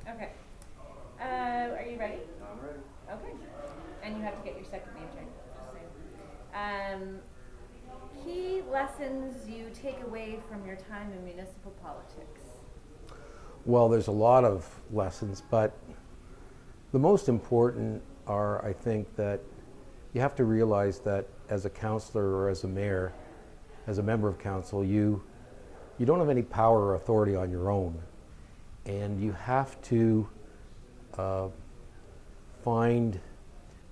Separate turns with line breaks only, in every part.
Okay. Are you ready?
I'm ready.
Okay. And you have to get your second name right. Just saying. Key lessons you take away from your time in municipal politics.
Well, there's a lot of lessons, but the most important are, I think, that you have to realize that as a councillor or as a mayor, as a member of council, you don't have any power or authority on your own. And you have to find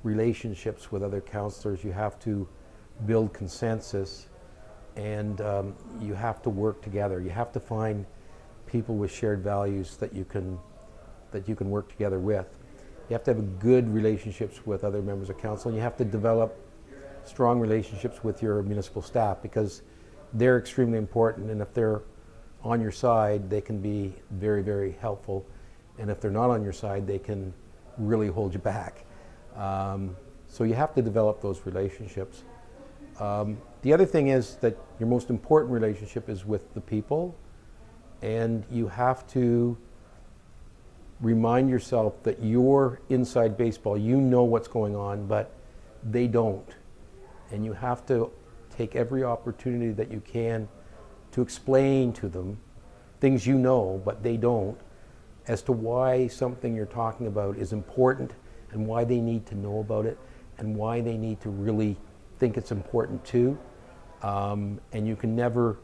relationships with other councillors. You have to build consensus, and you have to work together. You have to find people with shared values that you can work together with. You have to have good relationships with other members of council, and you have to develop strong relationships with your municipal staff, because they're extremely important, and if they're on your side, they can be very, very helpful, and if they're not on your side, they can really hold you back. So you have to develop those relationships. The other thing is that your most important relationship is with the people, and you have to remind yourself that you're inside baseball. You know what's going on, but they don't. And you have to take every opportunity that you can to explain to them things you know, but they don't, as to why something you're talking about is important and why they need to know about it and why they need to really think it's important too. And you can never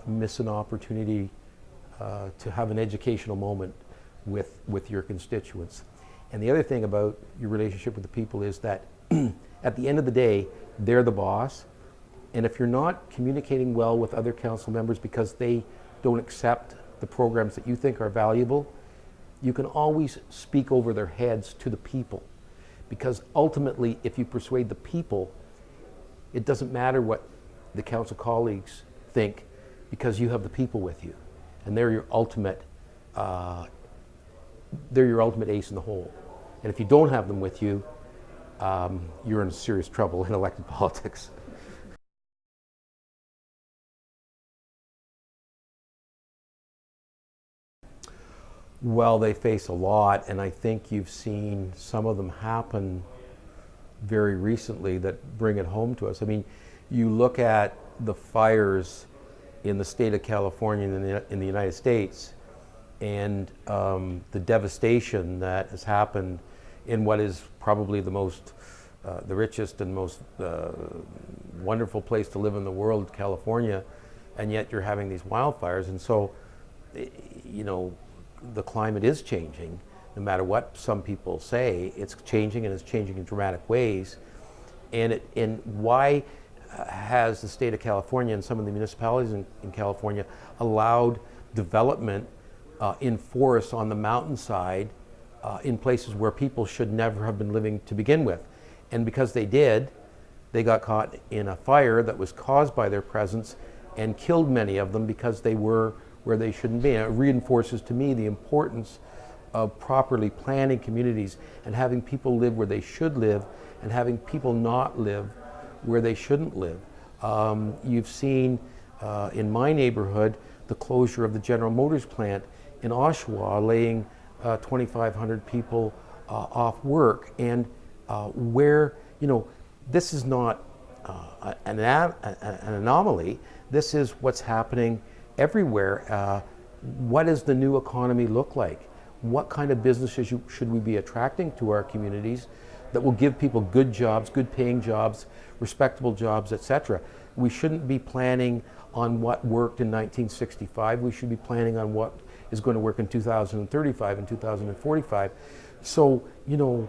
miss an opportunity to have an educational moment with your constituents. And the other thing about your relationship with the people is that at the end of the day, they're the boss. And if you're not communicating well with other council members because they don't accept the programs that you think are valuable, you can always speak over their heads to the people. Because ultimately, if you persuade the people, it doesn't matter what the council colleagues think, because you have the people with you. And they're your ultimate ace in the hole. And if you don't have them with you, you're in serious trouble in elected politics. Well, they face a lot, and I think you've seen some of them happen very recently that bring it home to us. I mean, you look at the fires in the state of California and in the United States, and the devastation that has happened in what is probably the richest and most wonderful place to live in the world, California, and yet you're having these wildfires. And so, you know, the climate is changing. No matter what some people say, it's changing, and it's changing in dramatic ways. And why has the state of California and some of the municipalities in California allowed development in forests on the mountainside in places where people should never have been living to begin with? And because they did, they got caught in a fire that was caused by their presence and killed many of them because they were where they shouldn't be. And it reinforces to me the importance of properly planning communities and having people live where they should live and having people not live where they shouldn't live. You've seen in my neighborhood the closure of the General Motors plant in Oshawa, laying 2,500 people off work. And where, you know, this is not an anomaly. This is what's happening everywhere. What does the new economy look like? What kind of businesses should we be attracting to our communities that will give people good jobs, good paying jobs, respectable jobs, etc.? We shouldn't be planning on what worked in 1965. We should be planning on what is going to work in 2035 and 2045. So, you know,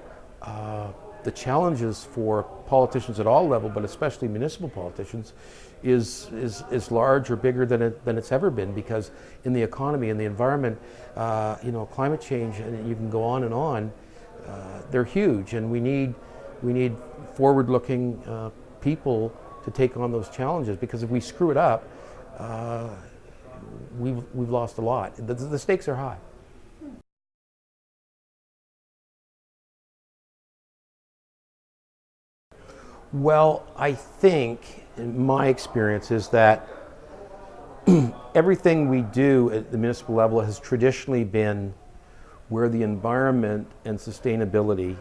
the challenges for politicians at all levels, but especially municipal politicians, is large or bigger than it's ever been, because in the economy and the environment, you know, climate change, and you can go on and on, they're huge, and we need forward-looking people to take on those challenges, because if we screw it up, we've lost a lot. The stakes are high. Well, I think, in my experience, is that everything we do at the municipal level has traditionally been where the environment and sustainability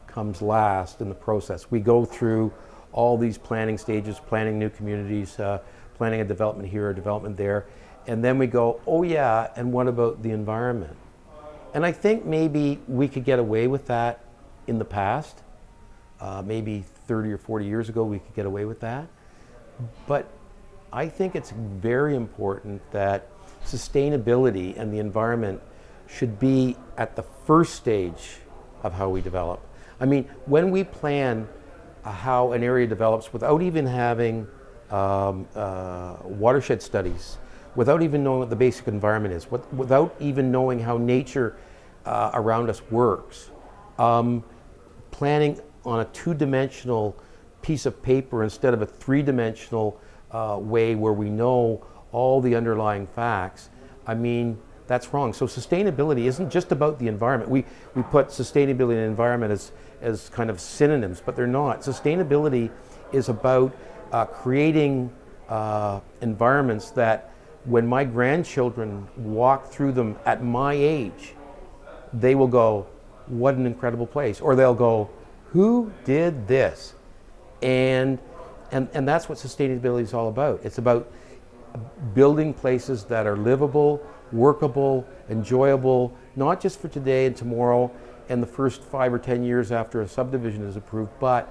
comes last in the process. We go through all these planning stages, planning new communities, planning a development here, a development there, and then we go, oh yeah, and what about the environment? And I think maybe we could get away with that in the past. Maybe 30 or 40 years ago we could get away with that. But I think it's very important that sustainability and the environment should be at the first stage of how we develop. I mean, when we plan how an area develops without even having watershed studies, without even knowing what the basic environment is, without even knowing how nature around us works, planning on a two-dimensional piece of paper instead of a three-dimensional way where we know all the underlying facts, I mean, that's wrong. So sustainability isn't just about the environment. We put sustainability and environment as kind of synonyms, but they're not. Sustainability is about creating environments that when my grandchildren walk through them at my age, they will go, what an incredible place. Or they'll go, who did this? And that's what sustainability is all about. It's about building places that are livable, workable, enjoyable, not just for today and tomorrow and the first 5 or 10 years after a subdivision is approved, but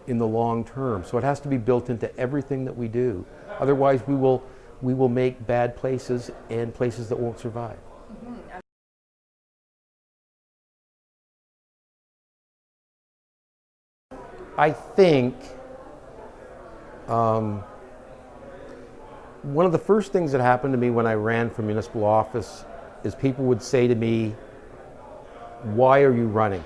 in the long term. So it has to be built into everything that we do. Otherwise, we will make bad places and places that won't survive.
Mm-hmm.
I think one of the first things that happened to me when I ran for municipal office is people would say to me, why are you running?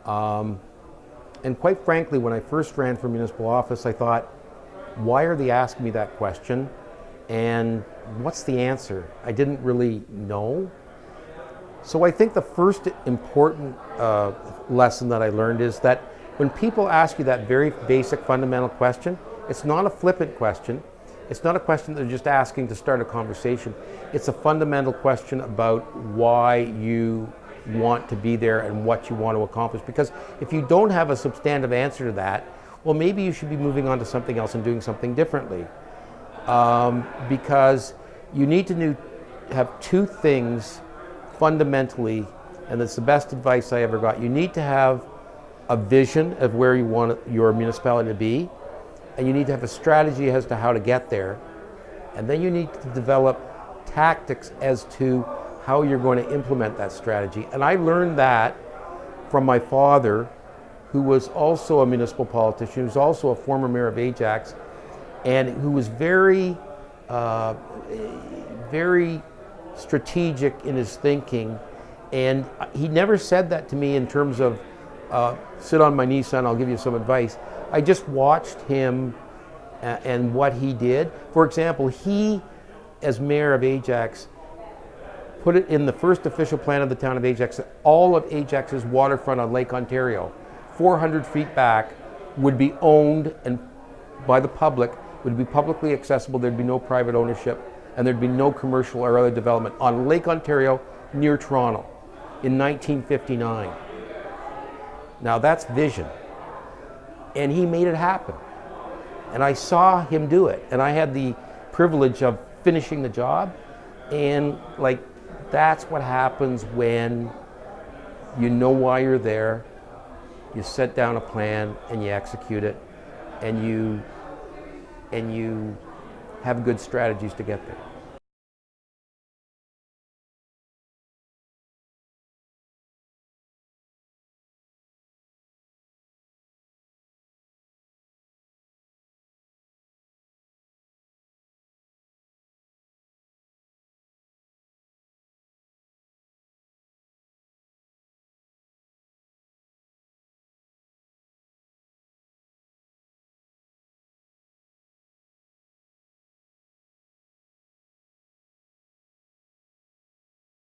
And quite frankly, when I first ran for municipal office, I thought, why are they asking me that question? And what's the answer? I didn't really know. So I think the first important lesson that I learned is that when people ask you that very basic fundamental question, it's not a flippant question. It's not a question that they're just asking to start a conversation. It's a fundamental question about why you want to be there and what you want to accomplish. Because if you don't have a substantive answer to that, well, maybe you should be moving on to something else and doing something differently. Because you need to have two things fundamentally, and it's the best advice I ever got. You need to have a vision of where you want your municipality to be, and you need to have a strategy as to how to get there, and then you need to develop tactics as to how you're going to implement that strategy. And I learned that from my father, who was also a municipal politician, who was also a former mayor of Ajax, and who was very, very strategic in his thinking. And he never said that to me in terms of, sit on my knee, son, I'll give you some advice. I just watched him and what he did. For example, he, as mayor of Ajax, put it in the first official plan of the town of Ajax that all of Ajax's waterfront on Lake Ontario, 400 feet back, would be owned and by the public, would be publicly accessible, there'd be no private ownership, and there'd be no commercial or other development on Lake Ontario near Toronto in 1959. Now that's vision. And he made it happen. And I saw him do it. And I had the privilege of finishing the job. And like, that's what happens when you know why you're there, you set down a plan and you execute it, and you have good strategies to get there.